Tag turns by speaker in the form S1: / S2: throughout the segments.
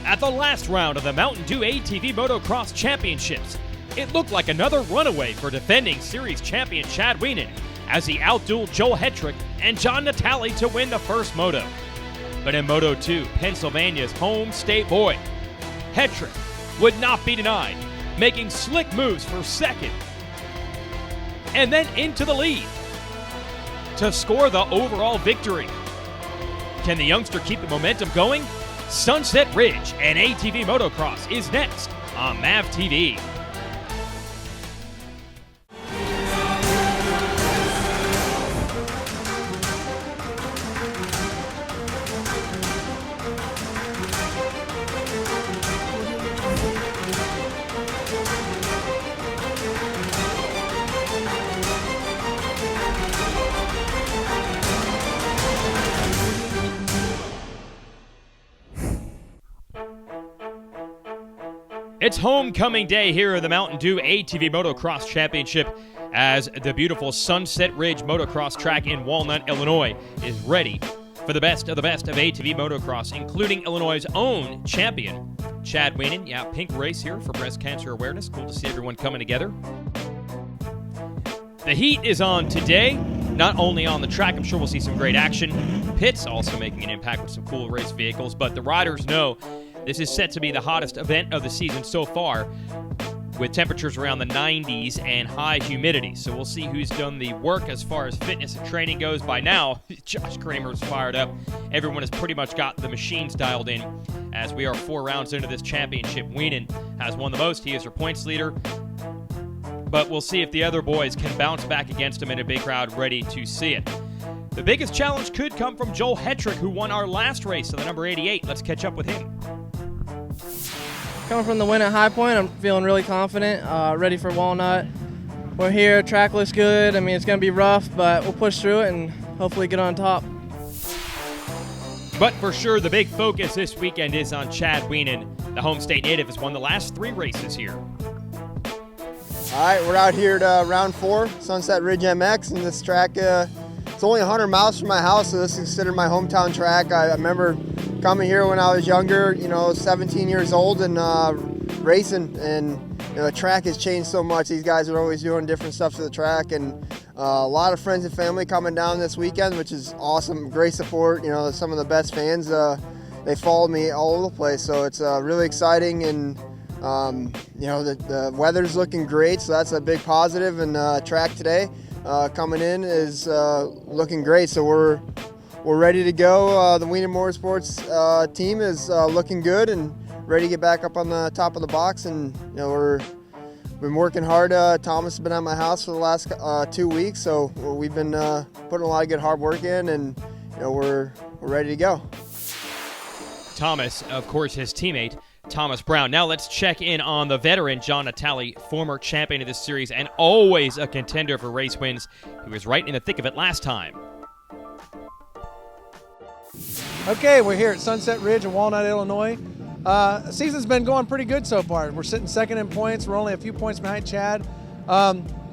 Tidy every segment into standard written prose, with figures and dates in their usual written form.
S1: At the last round of the Mountain Dew ATV Motocross Championships, it looked like another runaway for defending series champion Chad Wienen as he outdueled Joel Hetrick and John NATALIE to win the first moto. But in Moto 2, Pennsylvania's home state boy, Hetrick would not be denied, making slick moves for second and then into the lead to score the overall victory. Can the youngster keep the momentum going? Sunset Ridge and ATV Motocross is next on MAV TV. It's homecoming day here at the Mountain Dew ATV Motocross Championship as the beautiful Sunset Ridge Motocross track in Walnut, Illinois is ready for the best of ATV Motocross, including Illinois' own champion, Chad Wienen. Yeah, pink race here for breast cancer awareness. Cool to see everyone coming together. The heat is on today, not only on the track. I'm sure we'll see some great action. Pits also making an impact with some cool race vehicles, but the riders know this is set to be the hottest event of the season so far, with temperatures around the 90s and high humidity. So we'll see who's done the work as far as fitness and training goes. By now, Josh Kramer's fired up. Everyone has pretty much got the machines dialed in. As we are 4 rounds into this championship, Wienen has won the most. He is your points leader. But we'll see if the other boys can bounce back against him in a big crowd ready to see it. The biggest challenge could come from Joel Hetrick, who won our last race on the number 88. Let's catch up with him.
S2: Coming from the win at High Point, I'm feeling really confident, ready for Walnut. We're here, track looks good. I mean, it's going to be rough, but we'll push through it and hopefully get on top.
S1: But for sure, the big focus this weekend is on Chad Wienen. The home state native has won the last 3 races here.
S3: All right, we're out here at round 4, Sunset Ridge MX, and this track, it's only 100 miles from my house, so this is considered my hometown track. I remember coming here when I was younger, 17 years old, and racing, and the track has changed so much. These guys are always doing different stuff to the track, and a lot of friends and family coming down this weekend, which is awesome. Great support. Some of the best fans, they follow me all over the place, so it's really exciting, and the weather's looking great, so that's a big positive. And track today coming in is looking great, so we're ready to go. The Wienen Motorsports team is looking good and ready to get back up on the top of the box. And we've been working hard. Thomas has been at my house for the last 2 weeks, so we've been putting a lot of good hard work in, and we're ready to go.
S1: Thomas, of course, his teammate Thomas Brown. Now let's check in on the veteran John NATALIE, former champion of this series and always a contender for race wins. He was right in the thick of it last time.
S4: Okay, we're here at Sunset Ridge in Walnut, Illinois. The season's been going pretty good so far. We're sitting second in points. We're only a few points behind Chad.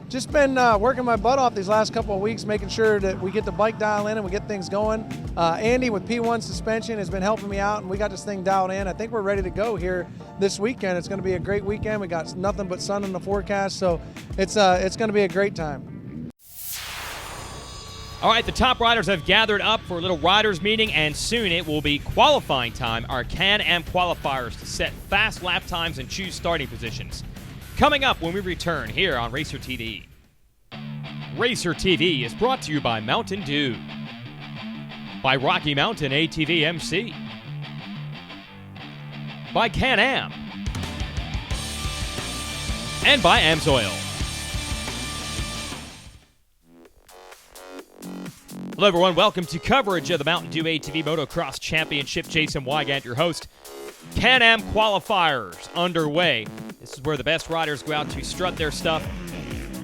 S4: Just been working my butt off these last couple of weeks, making sure that we get the bike dial in and we get things going. Andy with P1 suspension has been helping me out, and we got this thing dialed in. I think we're ready to go here this weekend. It's going to be a great weekend. We got nothing but sun in the forecast, so it's going to be a great time.
S1: All right, the top riders have gathered up for a little riders meeting, and soon it will be qualifying time. Our Can-Am qualifiers to set fast lap times and choose starting positions. Coming up when we return here on Racer TV. Racer TV is brought to you by Mountain Dew, by Rocky Mountain ATV MC, by Can-Am, and by AMSOIL. Hello everyone, welcome to coverage of the Mountain Dew ATV Motocross Championship. Jason Wygant, your host. Can-Am qualifiers underway. This is where the best riders go out to strut their stuff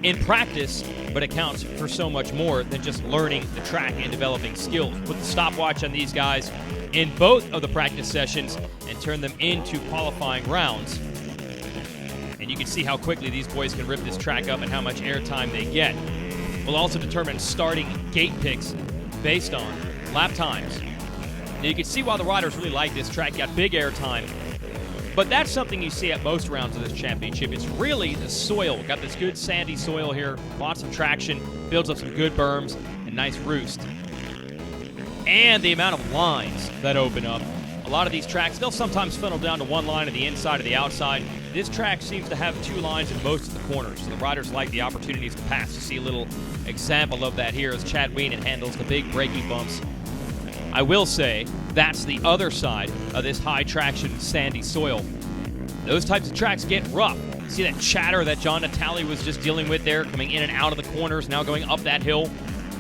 S1: in practice, but it counts for so much more than just learning the track and developing skills. Put the stopwatch on these guys in both of the practice sessions and turn them into qualifying rounds. And you can see how quickly these boys can rip this track up and how much airtime they get. We'll also determine starting gate picks based on lap times. Now you can see why the riders really like this track. Got big air time, But that's something you see at most rounds of this championship. It's really the soil. Got this good sandy soil here, lots of traction, builds up some good berms, and nice roost. And the amount of lines that open up. A lot of these tracks, they'll sometimes funnel down to one line on the inside or the outside. This track seems to have 2 lines in most of the corners, so the riders like the opportunities to pass. You see a little example of that here as Chad Wienen handles the big braking bumps. I will say that's the other side of this high traction sandy soil. Those types of tracks get rough. See that chatter that John NATALIE was just dealing with there, coming in and out of the corners, now going up that hill?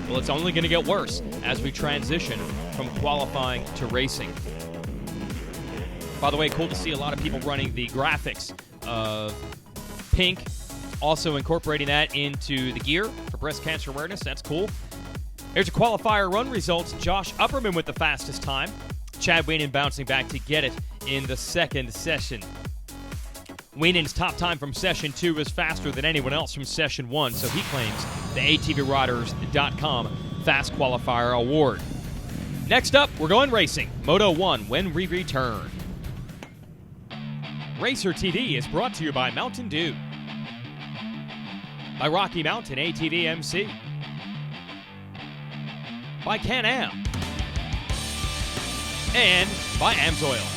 S1: Well, it's only going to get worse as we transition from qualifying to racing. By the way, cool to see a lot of people running the graphics of pink, also incorporating that into the gear for breast cancer awareness. That's cool. Here's your qualifier run results. Josh Upperman with the fastest time. Chad Wienen bouncing back to get it in the second session. Wienen's top time from Session 2 was faster than anyone else from Session 1, so he claims the ATVRiders.com Fast Qualifier Award. Next up, we're going racing. Moto 1 when we return. Racer TV is brought to you by Mountain Dew, by Rocky Mountain ATV MC, by Can-Am, and by AMSOIL.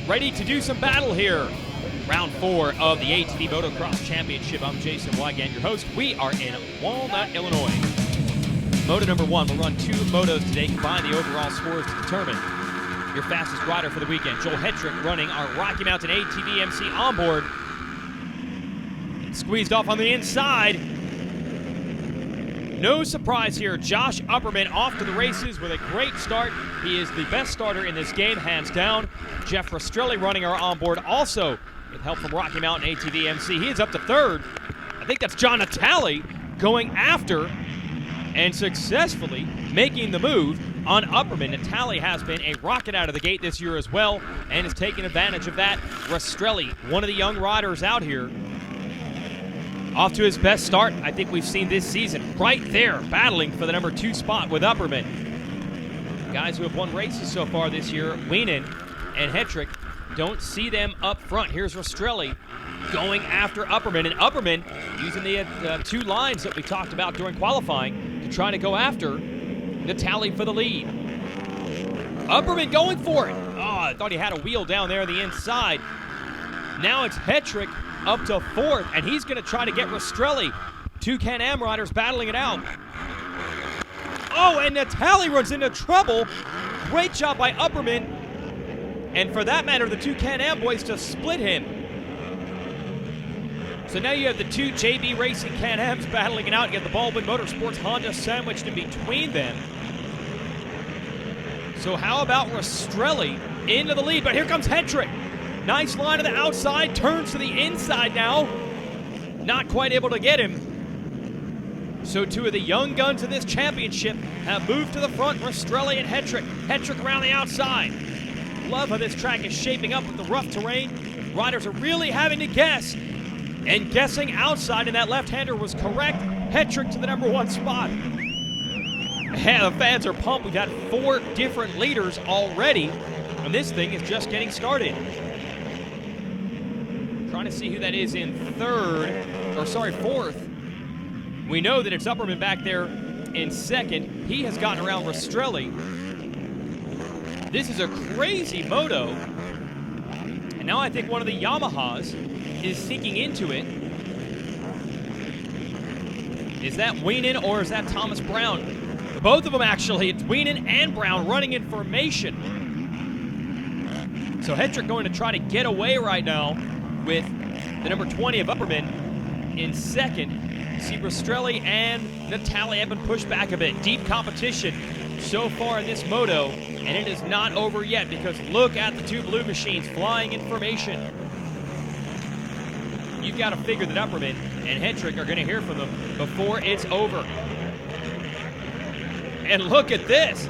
S1: Ready to do some battle here. Round 4 of the ATV Motocross Championship. I'm Jason Wygant, your host. We are in Walnut, Illinois. Moto number 1 will run 2 motos today, combine the overall scores to determine your fastest rider for the weekend. Joel Hetrick running our Rocky Mountain ATV MC onboard. Squeezed off on the inside. No surprise here. Josh Upperman off to the races with a great start. He is the best starter in this game, hands down. Jeff Rastrelli running our onboard, also with help from Rocky Mountain ATV MC. He is up to 3rd. I think that's John NATALIE going after and successfully making the move on Upperman. NATALIE has been a rocket out of the gate this year as well and is taking advantage of that. Rastrelli, one of the young riders out here, off to his best start I think we've seen this season. Right there, battling for the number 2 spot with Upperman. Guys who have won races so far this year, Wienen and Hetrick, don't see them up front. Here's Rastrelli going after Upperman, and Upperman using the 2 lines that we talked about during qualifying to try to go after NATALIE for the lead. Upperman going for it. Oh, I thought he had a wheel down there on the inside. Now it's Hetrick up to 4th, and he's going to try to get Rastrelli. 2 Can-Am riders battling it out. Oh, and NATALIE runs into trouble. Great job by Upperman. And for that matter, the 2 Can-Am boys to split him. So now you have the 2 JB Racing Can-Ams battling it out. You have the Baldwin Motorsports Honda sandwiched in between them. So how about Rastrelli into the lead? But here comes Hetrick. Nice line to the outside, turns to the inside now. Not quite able to get him. So 2 of the young guns in this championship have moved to the front, Rastrelli and Hetrick. Hetrick around the outside. Love how this track is shaping up with the rough terrain. Riders are really having to guess. And guessing outside, and that left-hander was correct. Hetrick to the number 1 spot. Yeah, the fans are pumped. We've got 4 different leaders already, and this thing is just getting started. Trying to see who that is in 4th. We know that it's Upperman back there in 2nd. He has gotten around Rastrelli. This is a crazy moto. And now I think one of the Yamahas is sinking into it. Is that Wienen or is that Thomas Brown? Both of them actually. It's Wienen and Brown running in formation. So Hetrick going to try to get away right now with the number 20 of Upperman in 2nd. See Rastrelli and NATALIE have been pushed back a bit. Deep competition so far in this moto, and it is not over yet because look at the 2 blue machines flying in formation. You've got to figure that Upperman and Hetrick are going to hear from them before it's over. And look at this.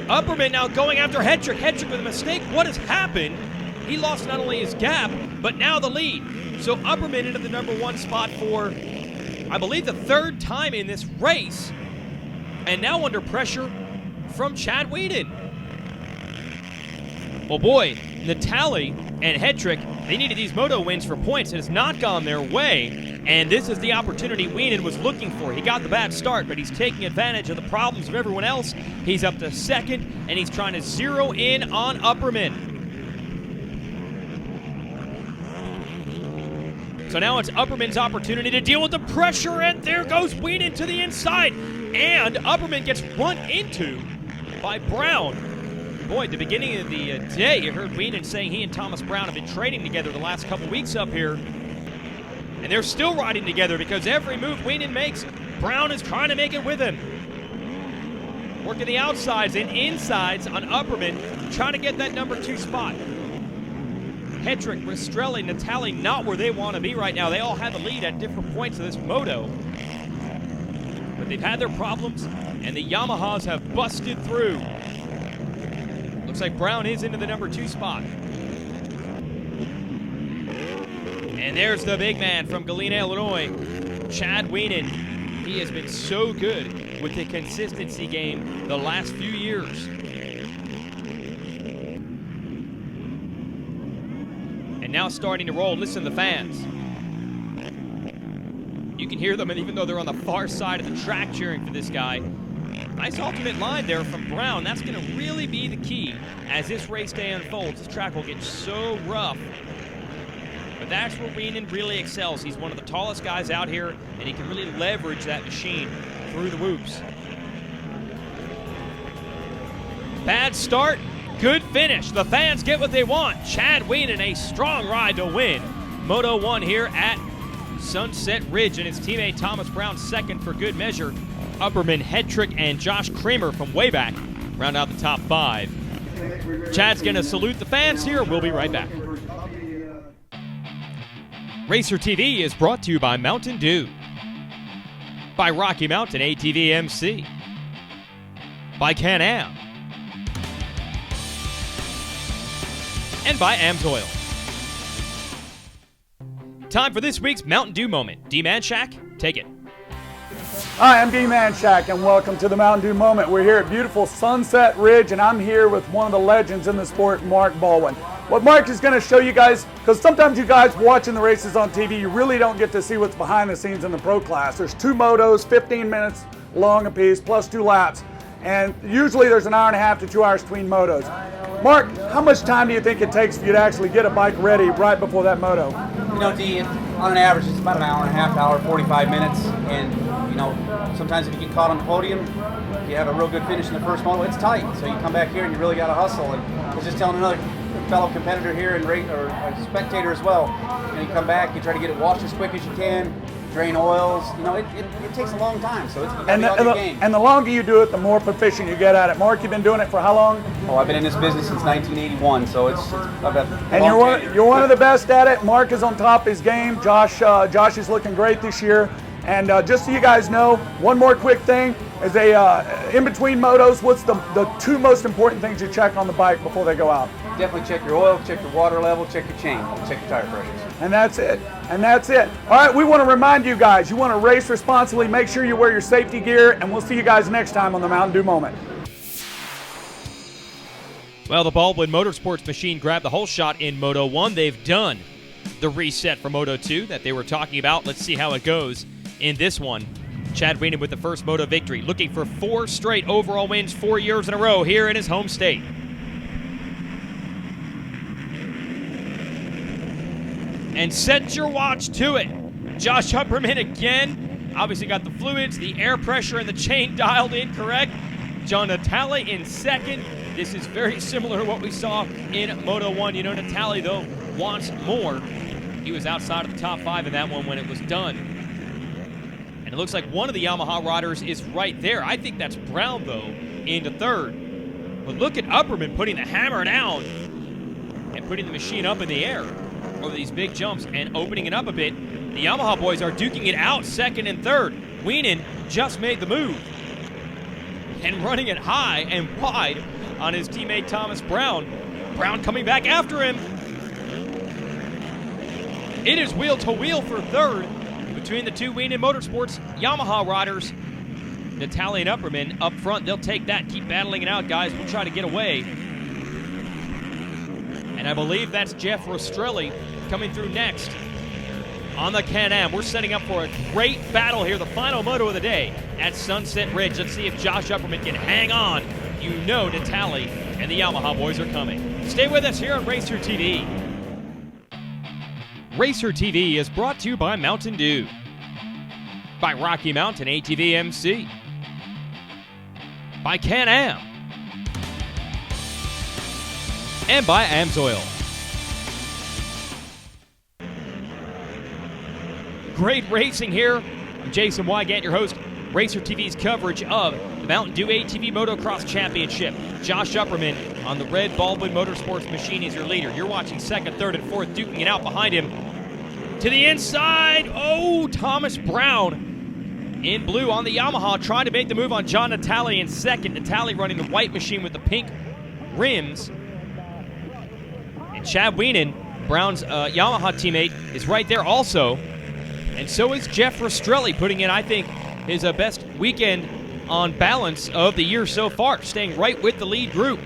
S1: Upperman now going after Hetrick. Hetrick with a mistake. What has happened? He lost not only his gap, but now the lead. So Upperman into the number 1 spot for, I believe, the 3rd time in this race. And now under pressure from Chad Wienen. Well, boy, NATALIE and Hedrick, they needed these moto wins for points. It has not gone their way, and this is the opportunity Wienen was looking for. He got the bad start, but he's taking advantage of the problems of everyone else. He's up to second, and he's trying to zero in on UPPERMAN. So now it's UPPERMAN's opportunity to deal with the pressure, and there goes Wienen to the inside. And UPPERMAN gets run into by Brown. Boy, at the beginning of the day, you heard Wienen saying he and Thomas Brown have been training together the last couple weeks up here. And they're still riding together because every move Wienen makes, Brown is trying to make it with him. Working the outsides and insides on UPPERMAN, trying to get that number 2 spot. Hedrick, RASTRELLI, NATALIE not where they want to be right now. They all have the lead at different points of this moto. But they've had their problems, and the Yamahas have busted through. Looks like Brown is into the number 2 spot. And there's the big man from Galena, Illinois, Chad Wienen. He has been so good with the consistency game the last few years. And now starting to roll. Listen to the fans. You can hear them, and even though they're on the far side of the track cheering for this guy. Nice ultimate line there from Brown. That's going to really be the key as this race day unfolds. This track will get so rough. But that's where Wienen really excels. He's one of the tallest guys out here, and he can really leverage that machine through the whoops. Bad start, good finish. The fans get what they want. Chad Wienen, a strong ride to win Moto 1 here at Sunset Ridge, and his teammate Thomas Brown second for good measure. UPPERMAN, Hedrick, and Josh Kramer from way back round out the top 5. Chad's going to salute the fans here. We'll be right back. Racer TV is brought to you by Mountain Dew, by Rocky Mountain ATV MC, by Can-Am, and by AMSOIL. Time for this week's Mountain Dew moment. D-Man Shack, take it.
S5: Hi, I'm D-Man Shack, and welcome to the Mountain Dew Moment. We're here at beautiful Sunset Ridge, and I'm here with one of the legends in the sport, Mark Baldwin. What Mark is going to show you guys, because sometimes you guys watching the races on TV, you really don't get to see what's behind the scenes in the pro class. There's 2 motos, 15 minutes long apiece, plus 2 laps, and usually there's an hour and a half to 2 hours between motos. Mark, how much time do you think it takes for you to actually get a bike ready right before that moto?
S6: You know, D, on an average, it's about an hour and a half, hour, 45 minutes. And, you know, sometimes if you get caught on the podium, you have a real good finish in the first moto, it's tight. So you come back here and you really got to hustle. And I was just telling another fellow competitor here and or a spectator as well, and you come back, you try to get it washed as quick as you can, drain oils. You know, it takes a long time, so it's you gotta be on your game.
S5: And the longer you do it, the more proficient you get at it. Mark, you've been doing it for how long?
S6: Oh, I've been in this business since 1981, so it's
S5: and you're one of the best at it. Mark is on top of his game. Josh is looking great this year. And just so you guys know, one more quick thing is in between motos, what's the 2 most important things you check on the bike before they go out?
S6: Definitely check your oil, check your water level, check your chain, check your tire pressures.
S5: And that's it. And that's it. All right, we want to remind you guys, you want to race responsibly, make sure you wear your safety gear, and we'll see you guys next time on the Mountain Dew Moment.
S1: Well, the Baldwin Motorsports machine grabbed the HOLESHOT in Moto 1. They've done the reset for Moto 2 that they were talking about. Let's see how it goes in this one. Chad Wienen with the first Moto victory, looking for 4 straight overall wins 4 years in a row here in his home state. And set your watch to it. Josh UPPERMAN again. Obviously got the fluids, the air pressure, and the chain dialed in correct. John NATALIE in second. This is very similar to what we saw in Moto 1. You know, NATALIE, though, wants more. He was outside of the top 5 in that one when it was done. And it looks like one of the Yamaha riders is right there. I think that's Brown, though, into third. But look at UPPERMAN putting the hammer down and putting the machine up in the air over these big jumps and opening it up a bit. The Yamaha boys are duking it out second and third. Wienen just made the move and running it high and wide on his teammate Thomas Brown. Brown coming back after him. It is wheel to wheel for third between the 2 Wienen Motorsports Yamaha riders. NATALIE and UPPERMAN up front. They'll take that. Keep battling it out, guys. We'll try to get away. And I believe that's Jeff Rastrelli coming through next on the Can-Am. We're setting up for a great battle here, the final moto of the day at Sunset Ridge. Let's see if Josh Upperman can hang on. You know NATALIE and the Yamaha boys are coming. Stay with us here on Racer TV. Racer TV is brought to you by Mountain Dew, by Rocky Mountain ATV MC, by Can-Am, and by AMSOIL. Great racing here. I'm Jason Wygant, your host. Racer TV's coverage of the Mountain Dew ATV Motocross Championship. Josh Upperman on the red Baldwin Motorsports machine is your leader. You're watching second, third, and fourth, duking it out behind him. To the inside, oh, Thomas Brown in blue on the Yamaha, trying to make the move on John NATALIE in second. NATALIE running the white machine with the pink rims. And Chad Wienen, Brown's Yamaha teammate, is right there also. And so is Jeff Rastrelli, putting in, I think, his best weekend on balance of the year so far, staying right with the lead group.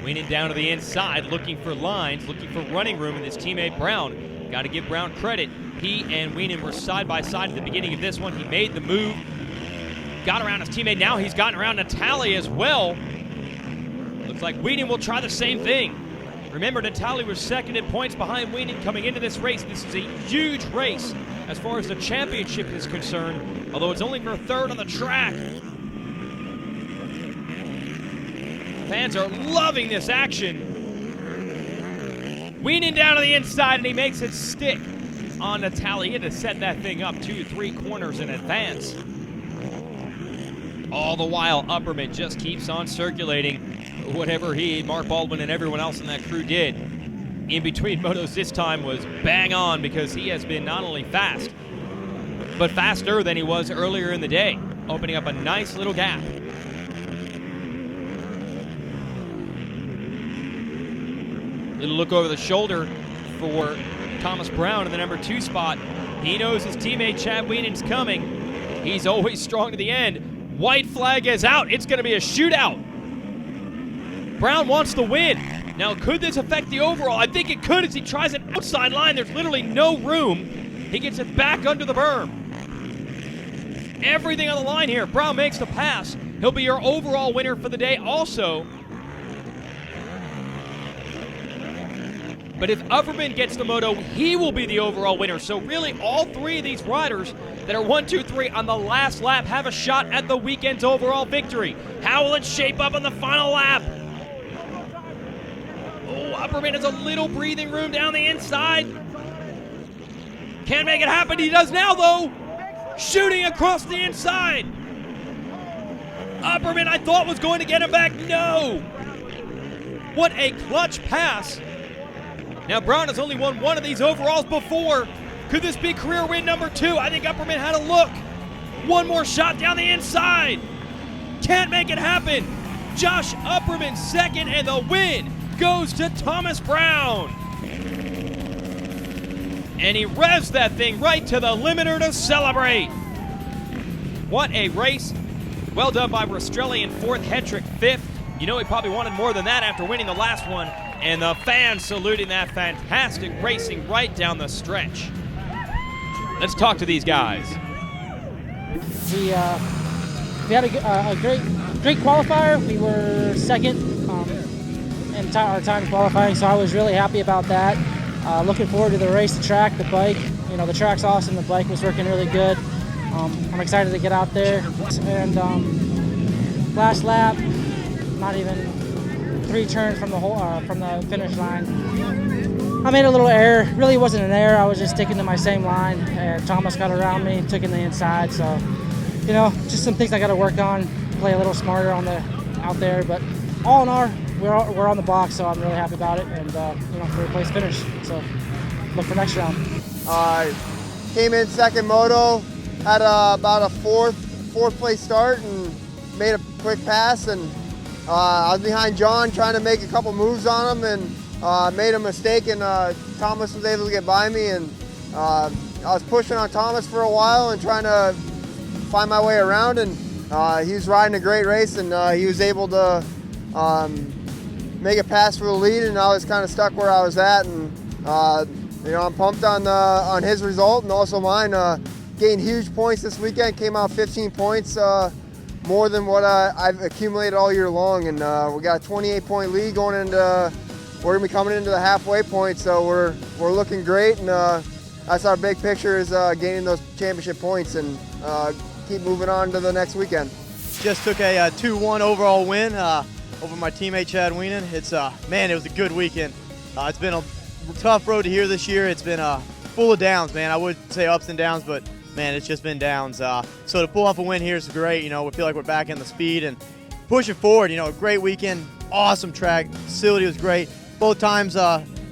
S1: Wienen down to the inside, looking for lines, looking for running room in his teammate Brown. Got to give Brown credit. He and Wienen were side by side at the beginning of this one. He made the move, got around his teammate. Now he's gotten around NATALIE as well. Looks like Wienen will try the same thing. Remember, NATALIE was second in points behind Wienen coming into this race. This is a huge race as far as the championship is concerned, although it's only for third on the track. Fans are loving this action. Wienen down to the inside, and he makes it stick on NATALIE. He had to set that thing up 2-3 corners in advance. All the while, Upperman just keeps on circulating. Whatever he, Mark Baldwin, and everyone else in that crew did in between motos this time was bang on, because he has been not only fast, but faster than he was earlier in the day, opening up a nice little gap. Little look over the shoulder for Thomas Brown in the number 2 spot. He knows his teammate Chad Wienen's coming. He's always strong to the end. White flag is out. It's going to be a shootout. Brown wants the win. Now, could this affect the overall? I think it could as he tries an outside line. There's literally no room. He gets it back under the berm. Everything on the line here. Brown makes the pass. He'll be your overall winner for the day also. But if Upperman gets the moto, he will be the overall winner. So really, all three of these riders that are 1, 2, 3 on the last lap have a shot at the weekend's overall victory. How will it shape up on the final lap? Oh, Upperman has a little breathing room down the inside. Can't make it happen. He does now, though. Shooting across the inside. Upperman, I thought, was going to get him back. No. What a clutch pass. Now, Brown has only won one of these overalls before. Could this be career win number 2? I think Upperman had a look. One more shot down the inside. Can't make it happen. Josh Upperman second, and the win goes to Thomas Brown. And he revs that thing right to the limiter to celebrate. What a race. Well done by Rastrelli in 4th, Hetrick 5th. You know he probably wanted more than that after winning the last one. And the fans saluting that fantastic racing right down the stretch. Let's talk to these guys.
S7: We had a great qualifier. We were second in our time qualifying, so I was really happy about that. Looking forward to the race, the track, the bike. You know, the track's awesome. The bike was working really good. I'm excited to get out there. And last lap, not even 3 turns from the finish line, I made a little error. Really wasn't an error. I was just sticking to my same line, and Thomas got around me, took in the inside. So, you know, just some things I got to work on, play a little smarter out there. But all in all, we're on the box, so I'm really happy about it. And you know, 3rd place finish. So look for next round.
S3: Came in second moto, had about a fourth place start, and made a quick pass. And I was behind John trying to make a couple moves on him, and made a mistake, and Thomas was able to get by me. And I was pushing on Thomas for a while and trying to find my way around, and he was riding a great race, and he was able to make a pass for the lead, and I was kind of stuck where I was at. And I'm pumped on his result and also mine. Gained huge points this weekend. Came out 15 points, more than what I've accumulated all year long, and we got a 28-point lead going into. We're gonna be coming into the halfway point, so we're looking great, and that's our big picture is gaining those championship points and keep moving on to the next weekend.
S8: Just took a 2-1 overall win over my teammate Chad Wienen. It's man, it was a good weekend. It's been a tough road to here this year. It's been full of downs, man. I would say ups and downs, but man, it's just been downs. So to pull off a win here is great. We feel like we're back in the speed and pushing forward. A great weekend, awesome track, facility was great. Both times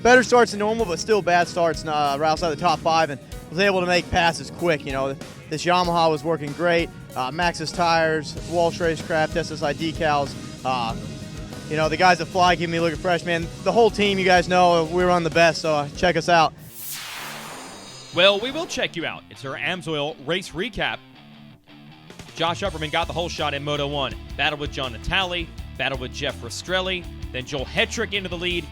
S8: better starts than normal, but still bad starts right outside the top 5, and was able to make passes quick. This Yamaha was working great. MAXXIS tires, Walsh Racecraft, SSI decals. The guys that fly give me looking fresh, man. The whole team, you guys know, we run the best, so check us out.
S1: Well, we will check you out. It's our AMSOIL race recap. Josh Upperman got the whole shot in Moto 1. Battled with John NATALIE, battled with Jeff Rastrelli, then Joel Hetrick into the lead.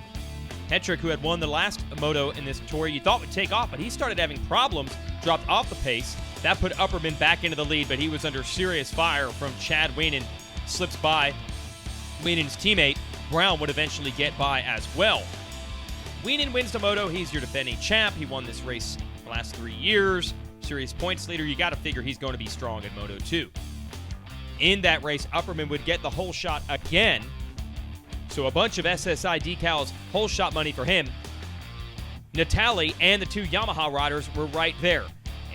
S1: Hetrick, who had won the last Moto in this tour, you thought would take off, but he started having problems, dropped off the pace. That put Upperman back into the lead, but he was under serious fire from Chad Wienen. Slips by. Wienen's teammate, Brown, would eventually get by as well. Wienen wins the Moto. He's your defending champ. He won this race the last 3 years. Serious points leader. You got to figure he's going to be strong in Moto 2. In that race, Upperman would get the whole shot again. So a bunch of SSI decals, whole shot money for him. NATALIE and the 2 Yamaha riders were right there,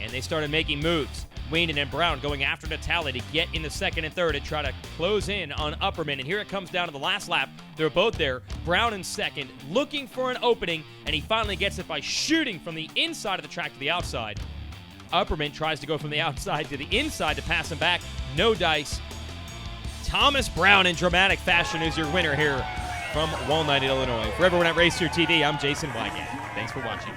S1: and they started making moves. Wienen and Brown going after NATALIE to get in the second and third and try to close in on Upperman. And here it comes down to the last lap. They're both there. Brown in second, looking for an opening, and he finally gets it by shooting from the inside of the track to the outside. Upperman tries to go from the outside to the inside to pass him back. No dice. Thomas Brown in dramatic fashion is your winner here from Walnut, Illinois. For everyone at Racer TV, I'm Jason Wygant. Thanks for watching.